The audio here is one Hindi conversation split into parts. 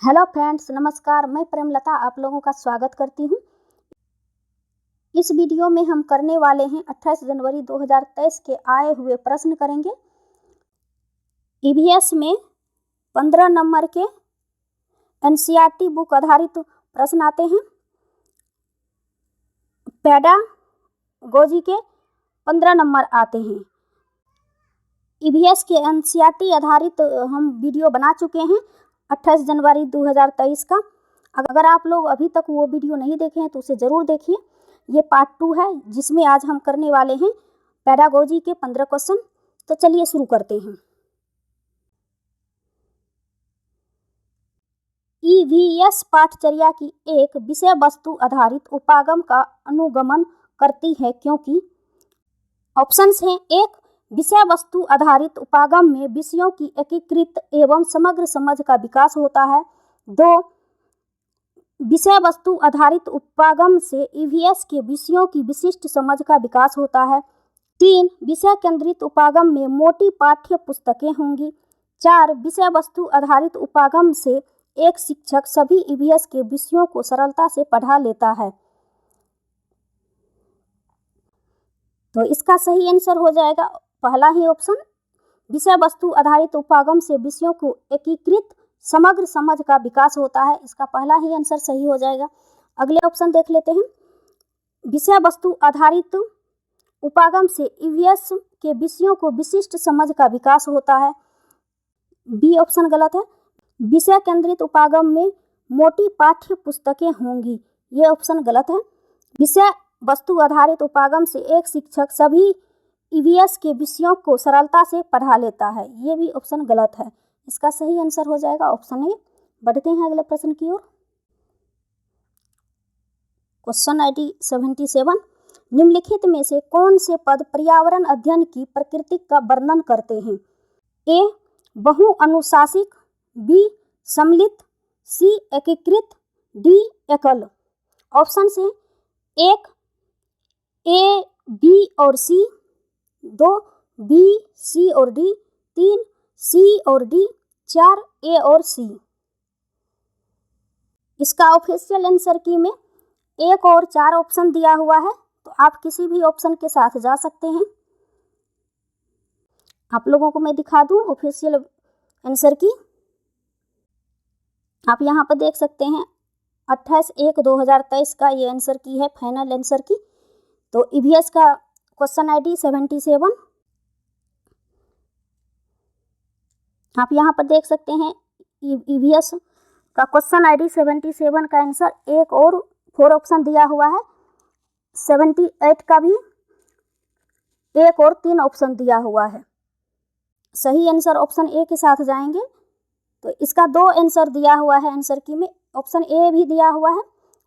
हेलो फ्रेंड्स, नमस्कार। मैं प्रेमलता आप लोगों का स्वागत करती हूं। इस वीडियो में हम करने वाले हैं 28 जनवरी 2023 के आए हुए प्रश्न करेंगे। ईवीएस में 15 नंबर के एनसीईआरटी बुक आधारित प्रश्न आते हैं। पेडागोजी के 15 नंबर आते हैं। ईवीएस के एनसीईआरटी आधारित हम वीडियो बना चुके हैं 28 जनवरी 2023 का। अगर आप लोग अभी तक वो वीडियो नहीं देखे हैं तो उसे ज़रूर देखिए। ये पार्ट 2 है जिसमें आज हम करने वाले हैं पेडागोजी के 15 क्वेश्चन। तो चलिए शुरू करते हैं। ईवीएस पाठचर्या की एक विषय वस्तु आधारित उपागम का अनुगमन करती है क्योंकि ऑप्शंस हैं। 1, विषय वस्तु आधारित उपागम में विषयों की एकीकृत एवं समग्र समझ का विकास होता है। 2, विषय वस्तु आधारित उपागम से ईवीएस के विषयों की विशिष्ट समझ का विकास होता है। 3, विषय केंद्रित उपागम में मोटी पाठ्य पुस्तकें होंगी। 4, विषय वस्तु आधारित उपागम से एक शिक्षक सभी ईवीएस के विषयों को सरलता से पढ़ा लेता है। तो इसका सही आंसर हो जाएगा पहला ही ऑप्शन, विषय वस्तु आधारित उपागम से विषयों को एकीकृत समग्र समझ का विकास होता है। इसका पहला ही आंसर सही हो जाएगा। अगले ऑप्शन देख लेते हैं। विषय वस्तु आधारित उपागम से ईवीएस के विषयों को विशिष्ट समझ का विकास होता है। बी ऑप्शन गलत है। विषय केंद्रित उपागम में मोटी पाठ्य पुस्तकें होंगी, ये ऑप्शन गलत है। विषय वस्तु आधारित उपागम से एक शिक्षक सभी ईवीएस के विषयों को सरलता से पढ़ा लेता है, ये भी ऑप्शन गलत है। इसका सही आंसर हो जाएगा ऑप्शन ए। बढ़ते हैं अगले प्रश्न की ओर। क्वेश्चन ID 77, निम्नलिखित में से कौन से पद पर्यावरण अध्ययन की प्रकृति का वर्णन करते हैं? ए, बहु अनुशासिक, बी, सम्मिलित, सी, एकीकृत, डी, एकल। ऑप्शन है 1, ए, बी और सी, 2, बी, सी और डी, 3, सी और डी, 4, ए और सी। इसका ऑफिशियल आंसर की में 1 और 4 ऑप्शन दिया हुआ है, तो आप किसी भी ऑप्शन के साथ जा सकते हैं। आप लोगों को मैं दिखा दूं ऑफिशियल आंसर की। आप यहाँ पर देख सकते हैं 28/1/2023 का ये आंसर की है, फाइनल आंसर की। तो ईवीएस का क्वेश्चन ID 77, आप यहाँ पर देख सकते हैं ईवीएस का क्वेश्चन ID 77 का आंसर 1 और 4 ऑप्शन दिया हुआ है। 78 का भी 1 और 3 ऑप्शन दिया हुआ है। सही आंसर ऑप्शन ए के साथ जाएंगे तो इसका 2 आंसर दिया हुआ है आंसर की में। ऑप्शन ए भी दिया हुआ है,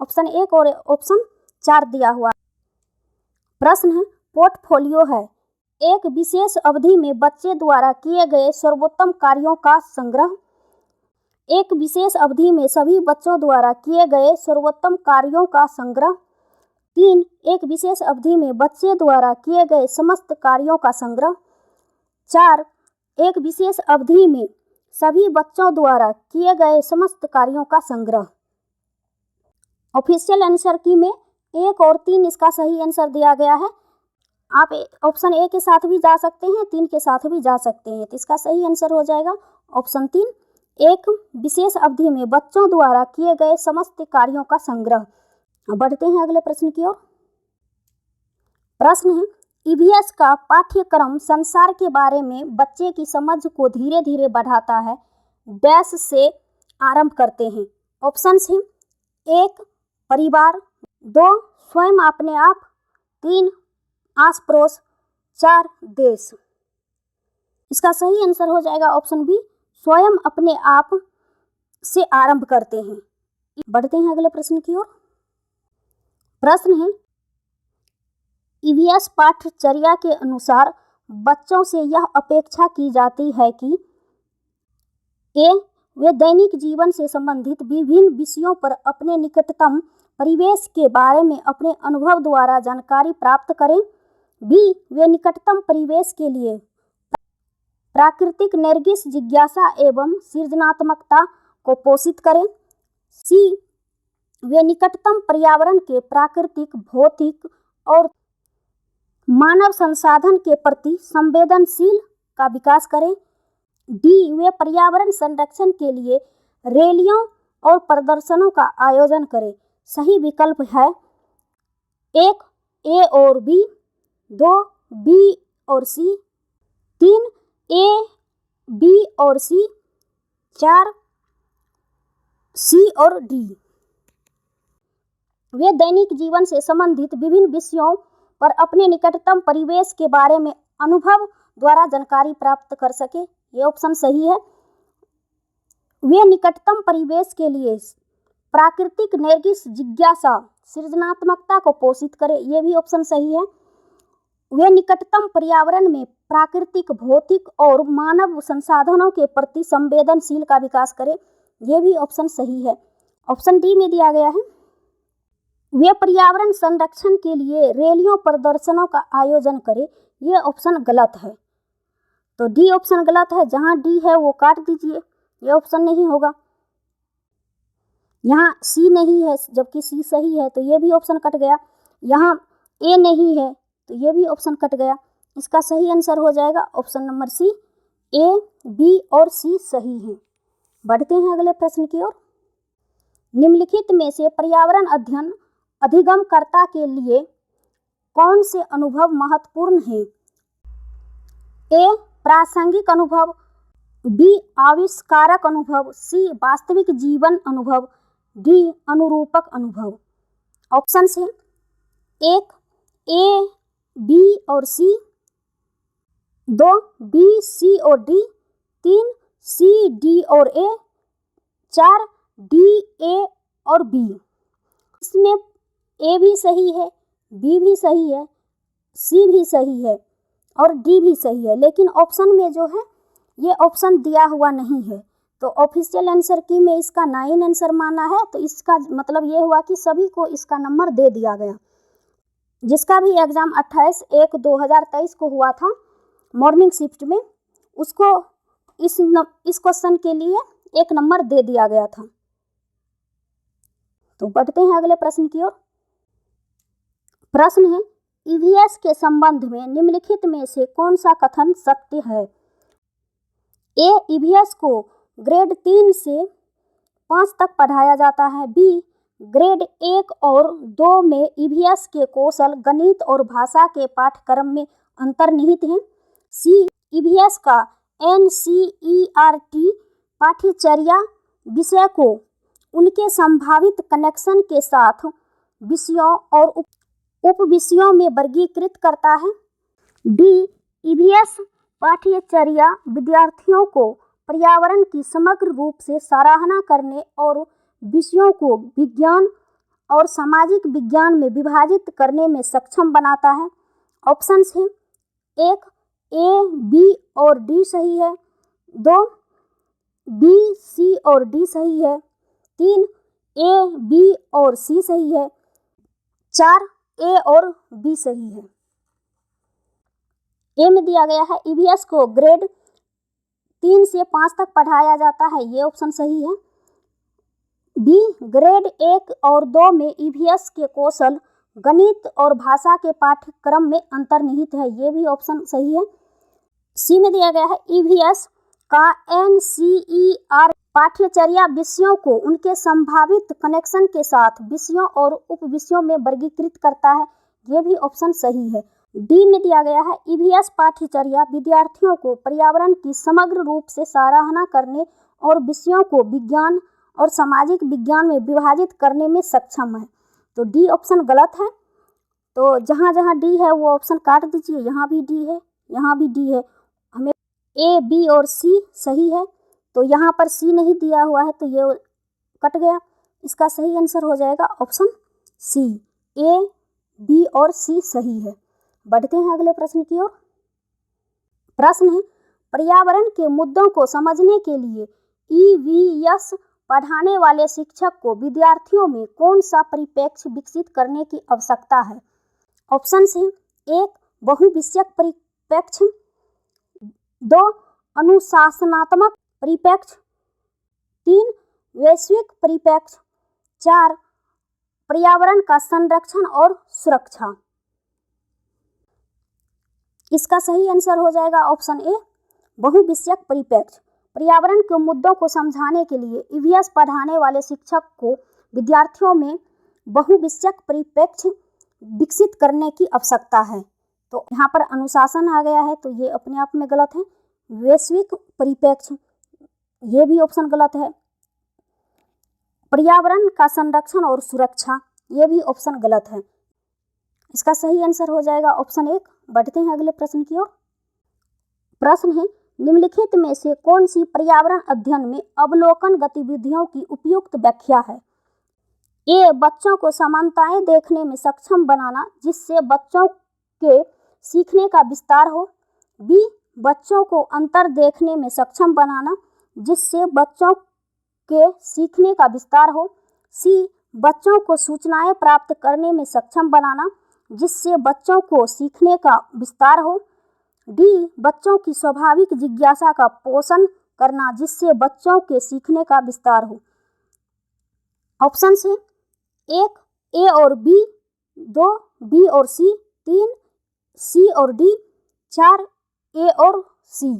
ऑप्शन 1 और ऑप्शन 4 दिया हुआ है। प्रश्न है, पोर्टफोलियो है एक विशेष अवधि में बच्चे द्वारा किए गए सर्वोत्तम कार्यों का संग्रह। एक विशेष अवधि में सभी बच्चों द्वारा किए गए सर्वोत्तम कार्यों का संग्रह। 3, एक विशेष अवधि में बच्चे द्वारा किए गए समस्त कार्यों का संग्रह। 4, एक विशेष अवधि में सभी बच्चों द्वारा किए गए समस्त कार्यों का संग्रह। ऑफिशियल आंसर की में 1 और 3 इसका सही आंसर दिया गया है। आप ऑप्शन ए के साथ भी जा सकते हैं, 3 के साथ भी जा सकते हैं। तो इसका सही आंसर हो जाएगा ऑप्शन 3, एक विशेष अवधि में बच्चों द्वारा किए गए समस्त कार्यों का संग्रह। बढ़ते हैं अगले प्रश्न की ओर। प्रश्न है, ईवीएस का पाठ्यक्रम संसार के बारे में बच्चे की समझ को धीरे धीरे बढ़ाता है, डैश से आरंभ करते हैं। ऑप्शंस हैं 1, परिवार, 2, स्वयं अपने आप, 3, आस पड़ोस, 4, देश। इसका सही आंसर हो जाएगा ऑप्शन बी, स्वयं अपने आप से आरंभ करते हैं। बढ़ते हैं अगले प्रश्न की ओर। प्रश्न है, ईवीएस पाठ्यचर्या के अनुसार बच्चों से यह अपेक्षा की जाती है कि ए, वे दैनिक जीवन से संबंधित विभिन्न विषयों पर अपने निकटतम परिवेश के बारे में अपने अनुभव द्वारा जानकारी प्राप्त करें। बी, वे निकटतम परिवेश के लिए प्राकृतिक नैर्गिस जिज्ञासा एवं सृजनात्मकता को पोषित करें। सी, वे निकटतम पर्यावरण के प्राकृतिक, भौतिक और मानव संसाधन के प्रति संवेदनशील का विकास करें। डी, वे पर्यावरण संरक्षण के लिए रैलियों और प्रदर्शनों का आयोजन करें। सही विकल्प है 1 ए और बी, 2 बी और सी, 3 ए, बी और सी, 4 सी और डी। वे दैनिक जीवन से संबंधित विभिन्न विषयों पर अपने निकटतम परिवेश के बारे में अनुभव द्वारा जानकारी प्राप्त कर सके। ये ऑप्शन सही है। वे निकटतम परिवेश के लिए प्राकृतिक नैर्गिक जिज्ञासा, सृजनात्मकता को पोषित करें। ये भी ऑप्शन सही है। वे निकटतम पर्यावरण में प्राकृतिक, भौतिक और मानव संसाधनों के प्रति संवेदनशील का विकास करें। ये भी ऑप्शन सही है। ऑप्शन डी में दिया गया है वे पर्यावरण संरक्षण के लिए रैलियों, प्रदर्शनों का आयोजन करें। ये ऑप्शन गलत है, तो डी ऑप्शन गलत है। जहां डी है वो काट दीजिए, ये ऑप्शन नहीं होगा। यहाँ सी नहीं है जबकि सी सही है, तो ये भी ऑप्शन कट गया। यहाँ ए नहीं है तो ये भी ऑप्शन कट गया। इसका सही आंसर हो जाएगा ऑप्शन नंबर सी। ए, बी और सी सही है। बढ़ते हैं अगले प्रश्न की ओर। निम्नलिखित में से पर्यावरण अध्ययन अधिगमकर्ता के लिए कौन से अनुभव महत्वपूर्ण हैं? ए, प्रासंगिक अनुभव, बी, आविष्कारक अनुभव, सी, वास्तविक जीवन अनुभव, डी, अनुरूपक अनुभव। ऑप्शन है 1 ए, बी और सी, 2 बी, सी और डी, 3 सी, डी और ए, 4 डी, ए और बी। इसमें ए भी सही है, बी भी सही है, सी भी सही है और डी भी सही है, लेकिन ऑप्शन में जो है ये ऑप्शन दिया हुआ नहीं है। तो ऑफिशियल आंसर की में इसका 9 आंसर माना है, तो इसका मतलब ये हुआ कि सभी को इसका नंबर दे दिया गया। जिसका भी एग्ज़ाम 28/1/2023 को हुआ था मॉर्निंग शिफ्ट में, उसको इस क्वेश्चन के लिए 1 नंबर दे दिया गया था। तो बढ़ते हैं अगले प्रश्न की ओर। प्रश्न है ईवीएस के संबंध में निम्नलिखित में से कौन सा कथन सत्य है? ए, ईवीएस को ग्रेड 3 से 5 तक पढ़ाया जाता है। बी, ग्रेड 1 और 2 में ईवीएस के कौशल, गणित और भाषा के पाठ्यक्रम में अंतर्निहित हैं। सी, ईवीएस का एनसीईआरटी पाठ्यचर्या विषय को उनके संभावित कनेक्शन के साथ विषयों और उप विषयों में वर्गीकृत करता है। डी, ईवीएस पाठ्यचर्या विद्यार्थियों को पर्यावरण की समग्र रूप से सराहना करने और विषयों को विज्ञान और सामाजिक विज्ञान में विभाजित करने में सक्षम बनाता है। ऑप्शंस हैं 1 ए, बी और डी सही है, 2 बी, सी और डी सही है, 3 ए, बी और सी सही है, 4 ए और बी सही है। ए में दिया गया है ईवीएस को ग्रेड 3 से 5 तक पढ़ाया जाता है, ये ऑप्शन सही है। बी, ग्रेड 1 और 2 में ईवीएस के कौशल, गणित और भाषा के पाठ्यक्रम में अंतर्निहित है, ये भी ऑप्शन सही है। सी में दिया गया है ईवीएस का एनसीईआर पाठ्यचर्या विषयों को उनके संभावित कनेक्शन के साथ विषयों और उप विषयों में वर्गीकृत करता है, ये भी ऑप्शन सही है। डी में दिया गया है ईवीएस पाठ्यचर्या विद्यार्थियों को पर्यावरण की समग्र रूप से सराहना करने और विषयों को विज्ञान और सामाजिक विज्ञान में विभाजित करने में सक्षम है। तो डी ऑप्शन गलत है, तो जहाँ जहाँ डी है वो ऑप्शन काट दीजिए। यहाँ भी डी है, यहाँ भी डी है, हमें ए, बी और सी सही है, तो यहाँ पर सी नहीं दिया हुआ है तो ये कट गया। इसका सही आंसर हो जाएगा ऑप्शन सी, ए, बी और सी सही है। बढ़ते हैं अगले प्रश्न की ओर। प्रश्न है पर्यावरण के मुद्दों को समझने के लिए ईवीएस पढ़ाने वाले शिक्षक को विद्यार्थियों में कौन सा परिप्रेक्ष्य विकसित करने की आवश्यकता है? ऑप्शन है 1 बहुविषयक परिप्रेक्ष्य, 2 अनुशासनात्मक परिप्रेक्ष्य, 3 वैश्विक परिप्रेक्ष्य। 4 पर्यावरण का संरक्षण और सुरक्षा। इसका सही आंसर हो जाएगा ऑप्शन ए बहुविषयक परिप्रेक्ष्य। पर्यावरण के मुद्दों को समझाने के लिए ईवीएस पढ़ाने वाले शिक्षक को विद्यार्थियों में बहुविषयक परिप्रेक्ष्य विकसित करने की आवश्यकता है। तो यहाँ पर अनुशासन आ गया है, तो ये अपने आप में गलत है। वैश्विक परिप्रेक्ष्य, ये भी ऑप्शन गलत है। पर्यावरण का संरक्षण और सुरक्षा, ये भी ऑप्शन गलत है। इसका सही आंसर हो जाएगा ऑप्शन 1। बढ़ते हैं अगले प्रश्न की ओर। प्रश्न है, निम्नलिखित में से कौन सी पर्यावरण अध्ययन में अवलोकन गतिविधियों की उपयुक्त व्याख्या है? ए बच्चों को समानताएं देखने में सक्षम बनाना जिससे बच्चों के सीखने का विस्तार हो। बी बच्चों को अंतर देखने में सक्षम बनाना जिससे बच्चों के सीखने का विस्तार हो। सी बच्चों को सूचनाएं प्राप्त करने में सक्षम बनाना जिससे बच्चों को सीखने का विस्तार हो। डी बच्चों की स्वाभाविक जिज्ञासा का पोषण करना जिससे बच्चों के सीखने का विस्तार हो। ऑप्शन से 1 ए और बी, 2 बी और सी, 3 सी और डी, 4 ए और सी।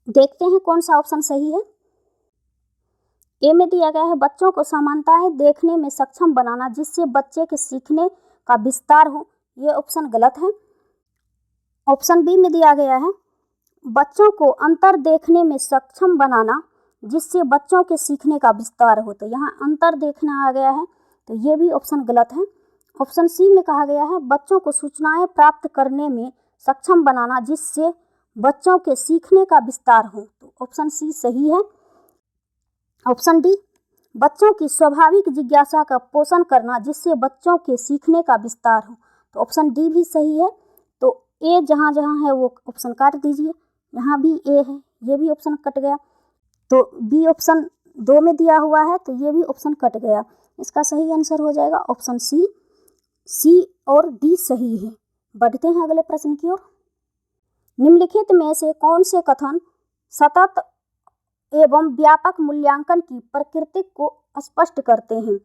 देखते हैं कौन सा ऑप्शन सही है। ए में दिया गया है बच्चों को समानताएं देखने में सक्षम बनाना जिससे बच्चे के सीखने का विस्तार हो, ये ऑप्शन गलत है। ऑप्शन बी में दिया गया है बच्चों को अंतर देखने में सक्षम बनाना जिससे बच्चों के सीखने का विस्तार हो, तो यहाँ अंतर देखना आ गया है, तो ये भी ऑप्शन गलत है। ऑप्शन सी में कहा गया है बच्चों को सूचनाएं प्राप्त करने में सक्षम बनाना जिससे बच्चों के सीखने का विस्तार हो, तो ऑप्शन सी सही है। ऑप्शन डी बच्चों की स्वाभाविक जिज्ञासा का पोषण करना जिससे बच्चों के सीखने का विस्तार हो, तो ऑप्शन डी भी सही है। तो ए जहाँ जहाँ है वो ऑप्शन काट दीजिए, यहाँ भी ए है, ये भी ऑप्शन कट गया। तो बी ऑप्शन 2 में दिया हुआ है, तो ये भी ऑप्शन कट गया। इसका सही आंसर हो जाएगा ऑप्शन सी। सी और डी सही है। बढ़ते हैं अगले प्रश्न की ओर। निम्नलिखित में से कौन से कथन सतत एवं व्यापक मूल्यांकन की प्रकृति को स्पष्ट करते हैं?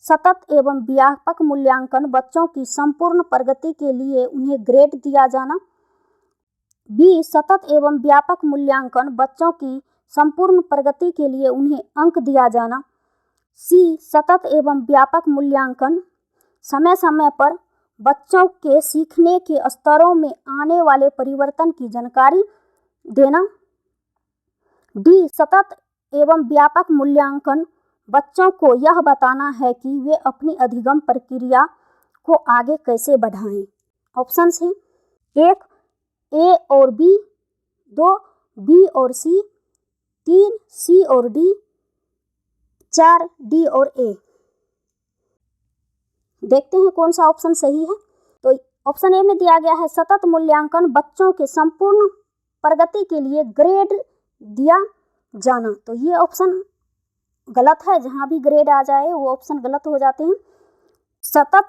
सतत एवं व्यापक मूल्यांकन बच्चों की संपूर्ण प्रगति के लिए उन्हें ग्रेड दिया जाना। बी सतत एवं व्यापक मूल्यांकन बच्चों की संपूर्ण प्रगति के लिए उन्हें अंक दिया जाना। सी सतत एवं व्यापक मूल्यांकन समय समय पर बच्चों के सीखने के स्तरों में आने वाले परिवर्तन की जानकारी देना। डी सतत एवं व्यापक मूल्यांकन बच्चों को यह बताना है कि वे अपनी अधिगम प्रक्रिया को आगे कैसे बढ़ाएं। ऑप्शन है 1 ए और बी, 2 बी और सी, 3 सी और डी, 4 डी और ए। देखते हैं कौन सा ऑप्शन सही है। तो ऑप्शन ए में दिया गया है सतत मूल्यांकन बच्चों के संपूर्ण प्रगति के लिए ग्रेड दिया जाना, तो ये ऑप्शन गलत है। जहाँ भी ग्रेड आ जाए वो ऑप्शन गलत हो जाते हैं। सतत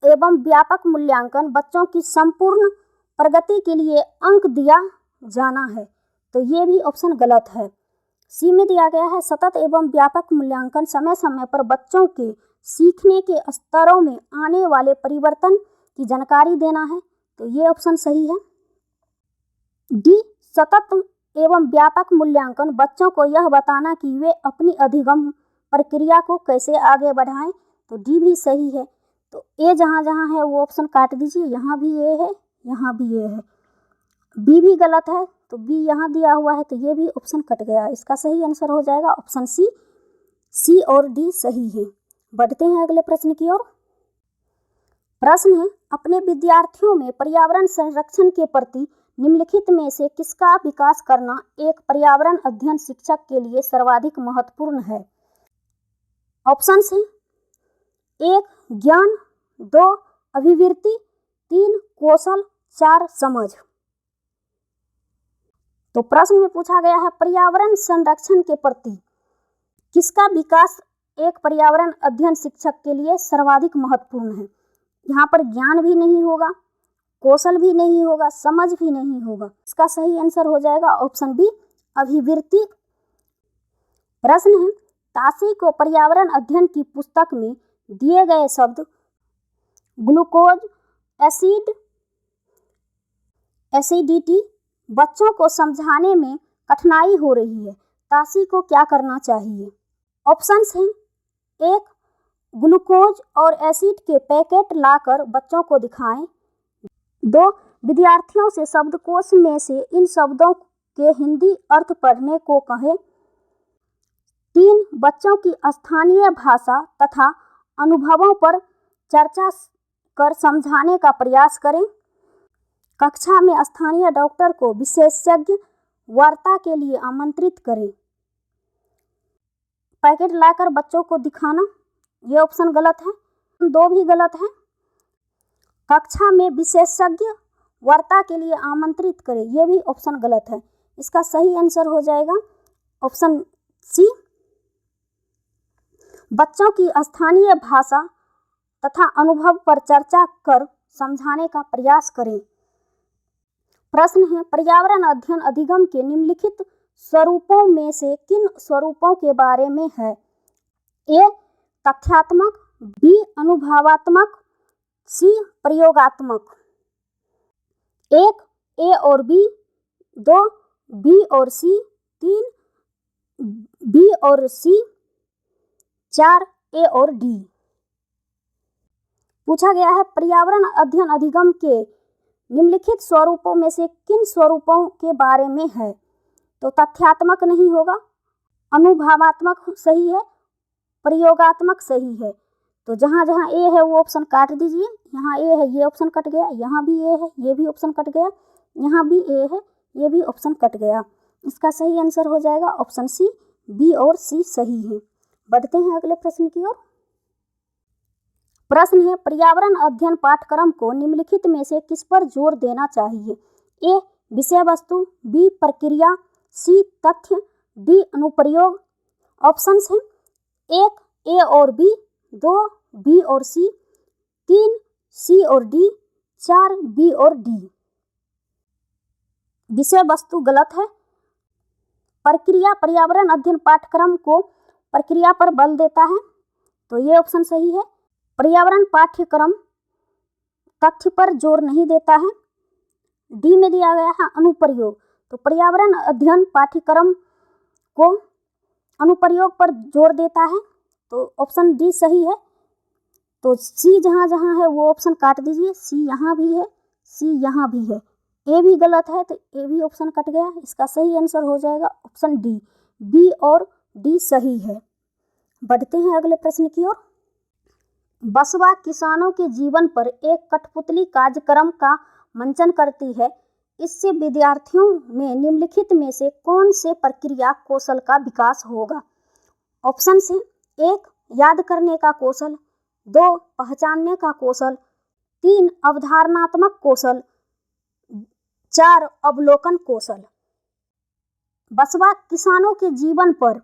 एवं व्यापक मूल्यांकन बच्चों की संपूर्ण प्रगति के लिए अंक दिया जाना है, तो ये भी ऑप्शन गलत है। सी में दिया गया है सतत एवं व्यापक मूल्यांकन समय समय पर बच्चों के सीखने के स्तरों में आने वाले परिवर्तन की जानकारी देना है, तो ये ऑप्शन सही है। डी सतत एवं व्यापक मूल्यांकन बच्चों को यह बताना कि वे अपनी अधिगम प्रक्रिया को कैसे आगे बढ़ाएं, तो डी भी सही है। तो ए जहाँ जहाँ है वो ऑप्शन काट दीजिए, यहाँ भी ए है, यहाँ भी ए है। बी भी गलत है, तो बी यहाँ दिया हुआ है, तो ये भी ऑप्शन कट गया। इसका सही आंसर हो जाएगा ऑप्शन सी। सी और डी सही है। बढ़ते हैं अगले प्रश्न की ओर। प्रश्न है अपने विद्यार्थियों में पर्यावरण संरक्षण के प्रति निम्नलिखित में से किसका विकास करना एक पर्यावरण अध्ययन शिक्षक के लिए सर्वाधिक महत्वपूर्ण है? ऑप्शन है 1 ज्ञान, 2 अभिवृत्ति, 3 कौशल, 4 समझ। तो प्रश्न में पूछा गया है पर्यावरण संरक्षण के प्रति किसका विकास एक पर्यावरण अध्ययन शिक्षक के लिए सर्वाधिक महत्वपूर्ण है। यहाँ पर ज्ञान भी नहीं होगा, कौशल भी नहीं होगा, समझ भी नहीं होगा। इसका सही आंसर हो जाएगा ऑप्शन बी अभिवृत्ति प्रश्न है, ताशी को पर्यावरण अध्ययन की पुस्तक में दिए गए शब्द ग्लूकोज, एसिड, एसिडिटी बच्चों को समझाने में कठिनाई हो रही है। ताशी को क्या करना चाहिए? ऑप्शंस हैं, 1. ग्लूकोज और एसिड के पैकेट लाकर बच्चों को दिखाएं। 2. विद्यार्थियों से शब्दकोश में से इन शब्दों के हिंदी अर्थ पढ़ने को कहें। 3. बच्चों की स्थानीय भाषा तथा अनुभवों पर चर्चा कर समझाने का प्रयास करें। कक्षा में स्थानीय डॉक्टर को विशेषज्ञ वार्ता के लिए आमंत्रित करें। पैकेट लाकर बच्चों को दिखाना, ये ऑप्शन गलत है। 2 भी गलत है। कक्षा में विशेषज्ञ वार्ता के लिए आमंत्रित करें, ये भी ऑप्शन गलत है। इसका सही आंसर हो जाएगा ऑप्शन सी, बच्चों की स्थानीय भाषा तथा अनुभव पर चर्चा कर समझाने का प्रयास करें। प्रश्न है, पर्यावरण अध्ययन अधिगम के निम्नलिखित स्वरूपों में से किन स्वरूपों के बारे में है? ए. तथ्यात्मक, बी. अनुभवात्मक, सी. प्रयोगात्मक। 1. ए और बी, 2. बी और सी, 3. बी और सी, 4. ए और डी। पूछा गया है, पर्यावरण अध्ययन अधिगम के निम्नलिखित स्वरूपों में से किन स्वरूपों के बारे में है? तो तथ्यात्मक नहीं होगा, अनुभवात्मक सही है, प्रयोगात्मक सही है। तो जहाँ जहाँ ए है वो ऑप्शन काट दीजिए। यहाँ ए है, ये ऑप्शन कट गया। यहाँ भी ए है, ये भी ऑप्शन कट गया। यहाँ भी ए है, ये भी ऑप्शन कट गया। इसका सही आंसर हो जाएगा ऑप्शन सी, बी और सी सही है। बढ़ते हैं अगले प्रश्न की ओर। प्रश्न है, पर्यावरण अध्ययन पाठ्यक्रम को निम्नलिखित में से किस पर जोर देना चाहिए? ए. विषय वस्तु, बी. प्रक्रिया, सी. तथ्य, डी. अनुप्रयोग। ऑप्शंस हैं, 1. ए और बी, 2. बी और सी, 3. सी और डी, 4. बी और डी। विषय वस्तु गलत है। प्रक्रिया पर्यावरण अध्ययन पाठ्यक्रम को प्रक्रिया पर बल देता है, तो ये ऑप्शन सही है। पर्यावरण पाठ्यक्रम तथ्य पर जोर नहीं देता है। डी में दिया गया है अनुप्रयोग, तो पर्यावरण अध्ययन पाठ्यक्रम को अनुप्रयोग पर जोर देता है, तो ऑप्शन डी सही है। तो सी जहाँ जहाँ है वो ऑप्शन काट दीजिए। सी यहाँ भी है, सी यहाँ भी है। ए भी गलत है, तो ए भी ऑप्शन कट गया। इसका सही आंसर हो जाएगा ऑप्शन डी, बी और डी सही है। बढ़ते हैं अगले प्रश्न की ओर। बसवा किसानों के जीवन पर एक कठपुतली कार्यक्रम का मंचन करती है। इससे विद्यार्थियों में निम्नलिखित में से कौन से प्रक्रिया कौशल का विकास होगा? ऑप्शन से 1. याद करने का कौशल, 2. पहचानने का कौशल, 3. अवधारणात्मक कौशल, 4. अवलोकन कौशल। बसवा किसानों के जीवन पर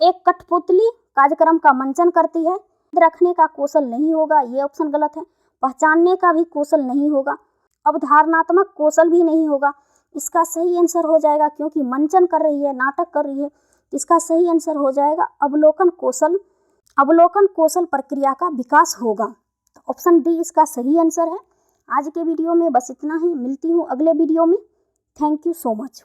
एक कठपुतली कार्यक्रम का मंचन करती है। रखने का कौशल नहीं होगा, ये ऑप्शन गलत है। पहचानने का भी कौशल नहीं होगा, अवधारणात्मक कौशल भी नहीं होगा। इसका सही आंसर हो जाएगा, क्योंकि मंचन कर रही है, नाटक कर रही है, इसका सही आंसर हो जाएगा अवलोकन कौशल। अवलोकन कौशल प्रक्रिया का विकास होगा, तो ऑप्शन डी इसका सही आंसर है। आज के वीडियो में बस इतना ही। मिलती हूँ अगले वीडियो में। Thank you so much.